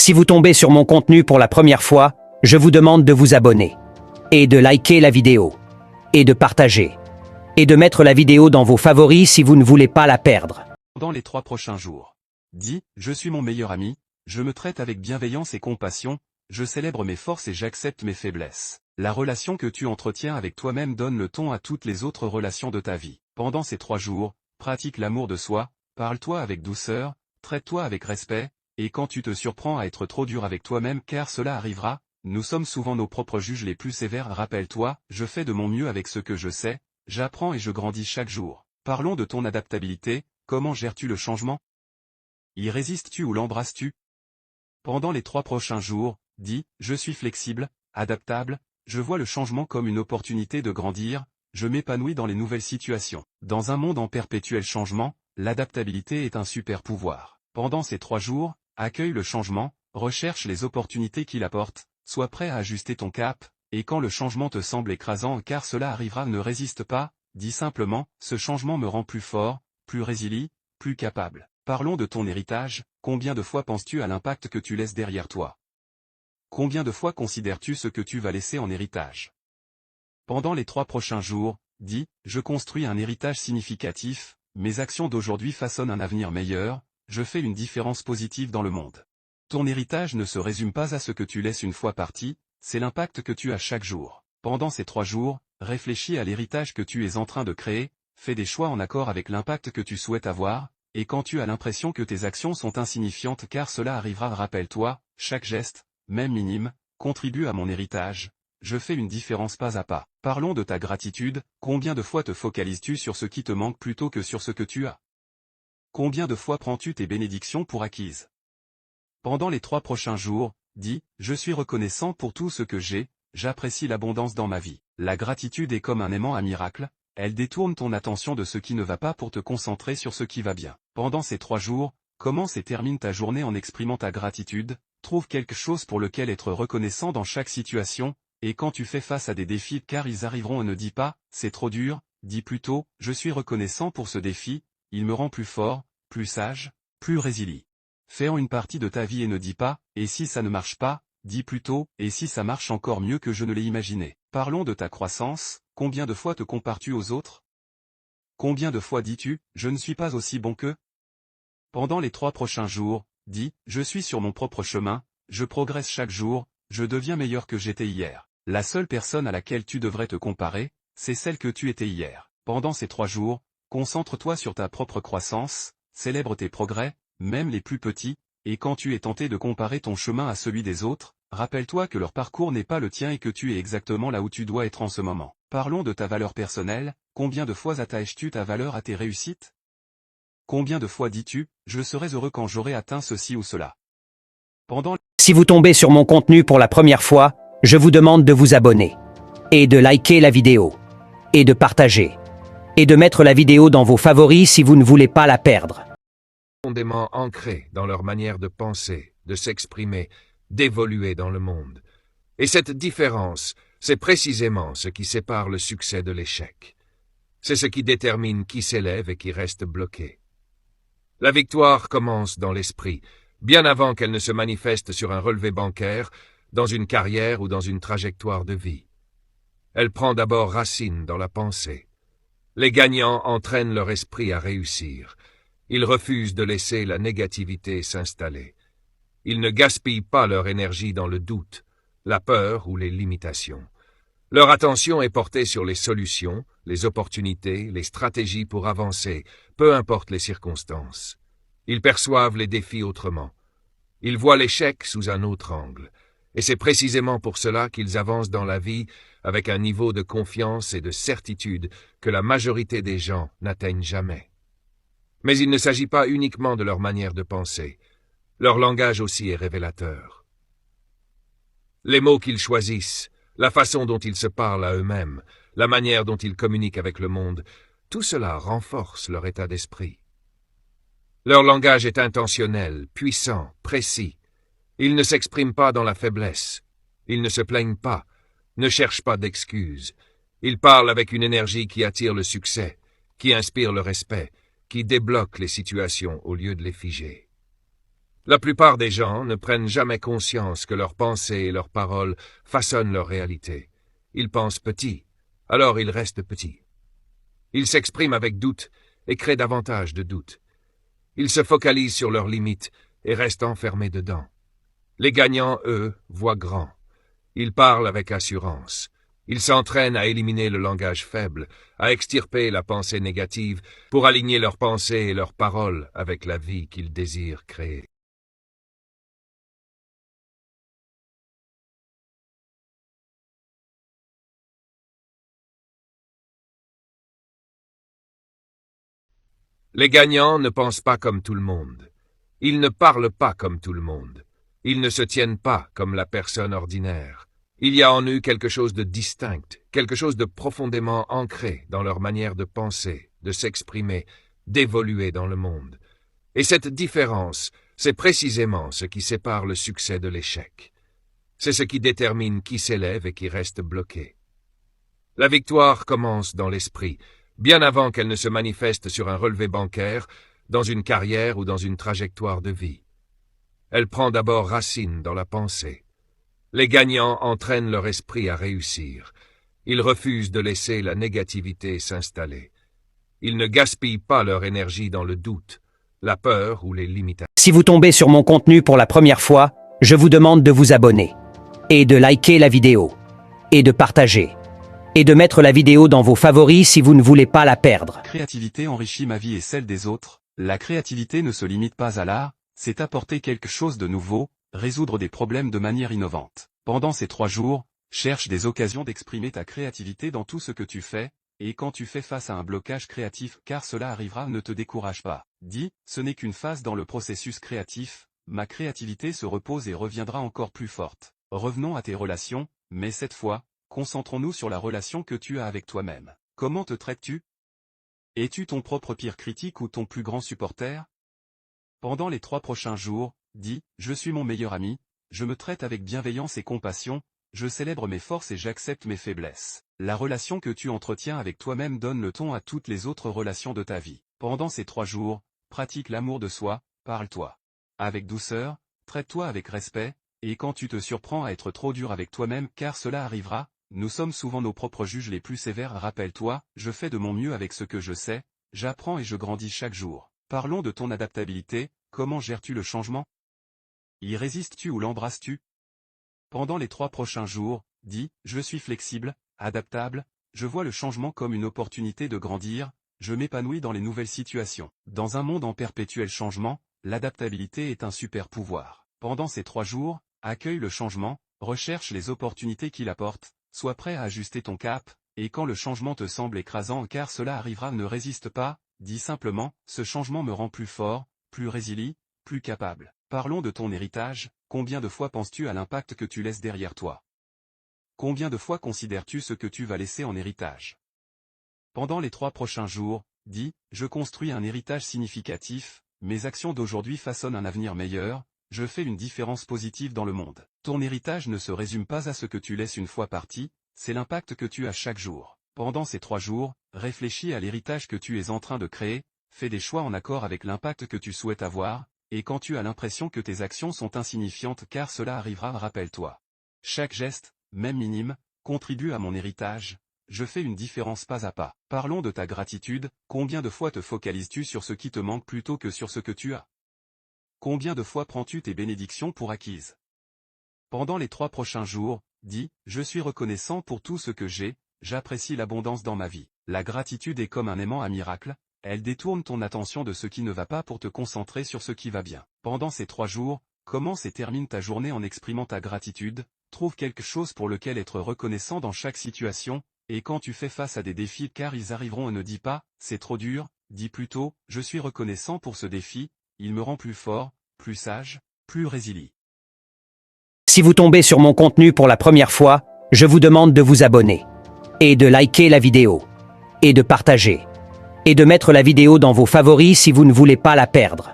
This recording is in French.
Si vous tombez sur mon contenu pour la première fois, je vous demande de vous abonner, et de liker la vidéo, et de partager, et de mettre la vidéo dans vos favoris si vous ne voulez pas la perdre. Dans les 3 prochains jours. Dis, je suis mon meilleur ami, je me traite avec bienveillance et compassion, je célèbre mes forces et j'accepte mes faiblesses. La relation que tu entretiens avec toi-même donne le ton à toutes les autres relations de ta vie. Pendant ces 3 jours, pratique l'amour de soi, parle-toi avec douceur, traite-toi avec respect, et quand tu te surprends à être trop dur avec toi-même car cela arrivera, nous sommes souvent nos propres juges les plus sévères. Rappelle-toi, je fais de mon mieux avec ce que je sais, j'apprends et je grandis chaque jour. Parlons de ton adaptabilité, comment gères-tu le changement? Y résistes-tu ou l'embrasses-tu? Pendant les 3 prochains jours, dis, je suis flexible, adaptable, je vois le changement comme une opportunité de grandir, je m'épanouis dans les nouvelles situations. Dans un monde en perpétuel changement, l'adaptabilité est un super pouvoir. Pendant ces 3 jours, accueille le changement, recherche les opportunités qu'il apporte, sois prêt à ajuster ton cap, et quand le changement te semble écrasant car cela arrivera, ne résiste pas, dis simplement, ce changement me rend plus fort, plus résilient, plus capable. Parlons de ton héritage, combien de fois penses-tu à l'impact que tu laisses derrière toi? Combien de fois considères-tu ce que tu vas laisser en héritage? Pendant les 3 prochains jours, dis, je construis un héritage significatif, mes actions d'aujourd'hui façonnent un avenir meilleur, je fais une différence positive dans le monde. Ton héritage ne se résume pas à ce que tu laisses une fois parti, c'est l'impact que tu as chaque jour. Pendant ces 3 jours, réfléchis à l'héritage que tu es en train de créer, fais des choix en accord avec l'impact que tu souhaites avoir, et quand tu as l'impression que tes actions sont insignifiantes car cela arrivera, rappelle-toi, chaque geste, même minime, contribue à mon héritage. Je fais une différence pas à pas. Parlons de ta gratitude, combien de fois te focalises-tu sur ce qui te manque plutôt que sur ce que tu as? Combien de fois prends-tu tes bénédictions pour acquises? Pendant les 3 prochains jours, dis, je suis reconnaissant pour tout ce que j'ai, j'apprécie l'abondance dans ma vie. La gratitude est comme un aimant à miracle, elle détourne ton attention de ce qui ne va pas pour te concentrer sur ce qui va bien. Pendant ces 3 jours, commence et termine ta journée en exprimant ta gratitude, trouve quelque chose pour lequel être reconnaissant dans chaque situation, et quand tu fais face à des défis car ils arriveront, ne dis pas, c'est trop dur, dis plutôt, je suis reconnaissant pour ce défi, il me rend plus fort, plus sage, plus résilient. Fais en une partie de ta vie et ne dis pas, et si ça ne marche pas, dis plutôt, et si ça marche encore mieux que je ne l'ai imaginé. Parlons de ta croissance, combien de fois te compares-tu aux autres? Combien de fois dis-tu, je ne suis pas aussi bon qu'eux? Pendant les 3 prochains jours, dis, je suis sur mon propre chemin, je progresse chaque jour, je deviens meilleur que j'étais hier. La seule personne à laquelle tu devrais te comparer, c'est celle que tu étais hier. Pendant ces 3 jours, concentre-toi sur ta propre croissance, célèbre tes progrès, même les plus petits, et quand tu es tenté de comparer ton chemin à celui des autres, rappelle-toi que leur parcours n'est pas le tien et que tu es exactement là où tu dois être en ce moment. Parlons de ta valeur personnelle, combien de fois attaches-tu ta valeur à tes réussites? Combien de fois dis-tu, je serai heureux quand j'aurai atteint ceci ou cela? Si vous tombez sur mon contenu pour la première fois, je vous demande de vous abonner, et de liker la vidéo, et de partager, et de mettre la vidéo dans vos favoris si vous ne voulez pas la perdre. Profondément ancrés dans leur manière de penser, de s'exprimer, d'évoluer dans le monde. Et cette différence, c'est précisément ce qui sépare le succès de l'échec. C'est ce qui détermine qui s'élève et qui reste bloqué. La victoire commence dans l'esprit, bien avant qu'elle ne se manifeste sur un relevé bancaire, dans une carrière ou dans une trajectoire de vie. Elle prend d'abord racine dans la pensée. Les gagnants entraînent leur esprit à réussir. Ils refusent de laisser la négativité s'installer. Ils ne gaspillent pas leur énergie dans le doute, la peur ou les limitations. Leur attention est portée sur les solutions, les opportunités, les stratégies pour avancer, peu importe les circonstances. Ils perçoivent les défis autrement. Ils voient l'échec sous un autre angle. Et c'est précisément pour cela qu'ils avancent dans la vie avec un niveau de confiance et de certitude que la majorité des gens n'atteignent jamais. Mais il ne s'agit pas uniquement de leur manière de penser. Leur langage aussi est révélateur. Les mots qu'ils choisissent, la façon dont ils se parlent à eux-mêmes, la manière dont ils communiquent avec le monde, tout cela renforce leur état d'esprit. Leur langage est intentionnel, puissant, précis. Ils ne s'expriment pas dans la faiblesse. Ils ne se plaignent pas, ne cherchent pas d'excuses. Ils parlent avec une énergie qui attire le succès, qui inspire le respect, qui débloque les situations au lieu de les figer. La plupart des gens ne prennent jamais conscience que leurs pensées et leurs paroles façonnent leur réalité. Ils pensent petit, alors ils restent petits. Ils s'expriment avec doute et créent davantage de doutes. Ils se focalisent sur leurs limites et restent enfermés dedans. Les gagnants, eux, voient grand. Ils parlent avec assurance. Ils s'entraînent à éliminer le langage faible, à extirper la pensée négative pour aligner leurs pensées et leurs paroles avec la vie qu'ils désirent créer. Les gagnants ne pensent pas comme tout le monde. Ils ne parlent pas comme tout le monde. Ils ne se tiennent pas comme la personne ordinaire. Il y a en eux quelque chose de distinct, quelque chose de profondément ancré dans leur manière de penser, de s'exprimer, d'évoluer dans le monde. Et cette différence, c'est précisément ce qui sépare le succès de l'échec. C'est ce qui détermine qui s'élève et qui reste bloqué. La victoire commence dans l'esprit, bien avant qu'elle ne se manifeste sur un relevé bancaire, dans une carrière ou dans une trajectoire de vie. Elle prend d'abord racine dans la pensée. Les gagnants entraînent leur esprit à réussir. Ils refusent de laisser la négativité s'installer. Ils ne gaspillent pas leur énergie dans le doute, la peur ou les limitations. Si vous tombez sur mon contenu pour la première fois, je vous demande de vous abonner, et de liker la vidéo, et de partager, et de mettre la vidéo dans vos favoris si vous ne voulez pas la perdre. Créativité enrichit ma vie et celle des autres. La créativité ne se limite pas à l'art, c'est apporter quelque chose de nouveau, résoudre des problèmes de manière innovante. Pendant ces 3 jours, cherche des occasions d'exprimer ta créativité dans tout ce que tu fais, et quand tu fais face à un blocage créatif, car cela arrivera, ne te décourage pas. Dis, ce n'est qu'une phase dans le processus créatif, ma créativité se repose et reviendra encore plus forte. Revenons à tes relations, mais cette fois, concentrons-nous sur la relation que tu as avec toi-même. Comment te traites-tu? Es-tu ton propre pire critique ou ton plus grand supporter? Pendant les 3 prochains jours, dis, je suis mon meilleur ami, je me traite avec bienveillance et compassion, je célèbre mes forces et j'accepte mes faiblesses. La relation que tu entretiens avec toi-même donne le ton à toutes les autres relations de ta vie. Pendant ces 3 jours, pratique l'amour de soi, parle-toi avec douceur, traite-toi avec respect, et quand tu te surprends à être trop dur avec toi-même, car cela arrivera, nous sommes souvent nos propres juges les plus sévères. Rappelle-toi, je fais de mon mieux avec ce que je sais, j'apprends et je grandis chaque jour. Parlons de ton adaptabilité, comment gères-tu le changement? Y résistes-tu ou l'embrasses-tu? Pendant les 3 prochains jours, dis, je suis flexible, adaptable, je vois le changement comme une opportunité de grandir, je m'épanouis dans les nouvelles situations. Dans un monde en perpétuel changement, l'adaptabilité est un super pouvoir. Pendant ces 3 jours, accueille le changement, recherche les opportunités qu'il apporte, sois prêt à ajuster ton cap, et quand le changement te semble écrasant, car cela arrivera, ne résiste pas, dis simplement, ce changement me rend plus fort, plus résilient, plus capable. Parlons de ton héritage, combien de fois penses-tu à l'impact que tu laisses derrière toi? Combien de fois considères-tu ce que tu vas laisser en héritage? Pendant les 3 prochains jours, dis, je construis un héritage significatif, mes actions d'aujourd'hui façonnent un avenir meilleur, je fais une différence positive dans le monde. Ton héritage ne se résume pas à ce que tu laisses une fois parti, c'est l'impact que tu as chaque jour. Pendant ces 3 jours, réfléchis à l'héritage que tu es en train de créer, fais des choix en accord avec l'impact que tu souhaites avoir, et quand tu as l'impression que tes actions sont insignifiantes, car cela arrivera, rappelle-toi. Chaque geste, même minime, contribue à mon héritage, je fais une différence pas à pas. Parlons de ta gratitude, combien de fois te focalises-tu sur ce qui te manque plutôt que sur ce que tu as? Combien de fois prends-tu tes bénédictions pour acquises? Pendant les 3 prochains jours, dis, je suis reconnaissant pour tout ce que j'ai, j'apprécie l'abondance dans ma vie. La gratitude est comme un aimant à miracle, elle détourne ton attention de ce qui ne va pas pour te concentrer sur ce qui va bien. Pendant ces 3 jours, commence et termine ta journée en exprimant ta gratitude, trouve quelque chose pour lequel être reconnaissant dans chaque situation, et quand tu fais face à des défis, car ils arriveront, ne dis pas, c'est trop dur, dis plutôt, je suis reconnaissant pour ce défi, il me rend plus fort, plus sage, plus résilient. Si vous tombez sur mon contenu pour la première fois, je vous demande de vous abonner, et de liker la vidéo, et de partager, et de mettre la vidéo dans vos favoris si vous ne voulez pas la perdre.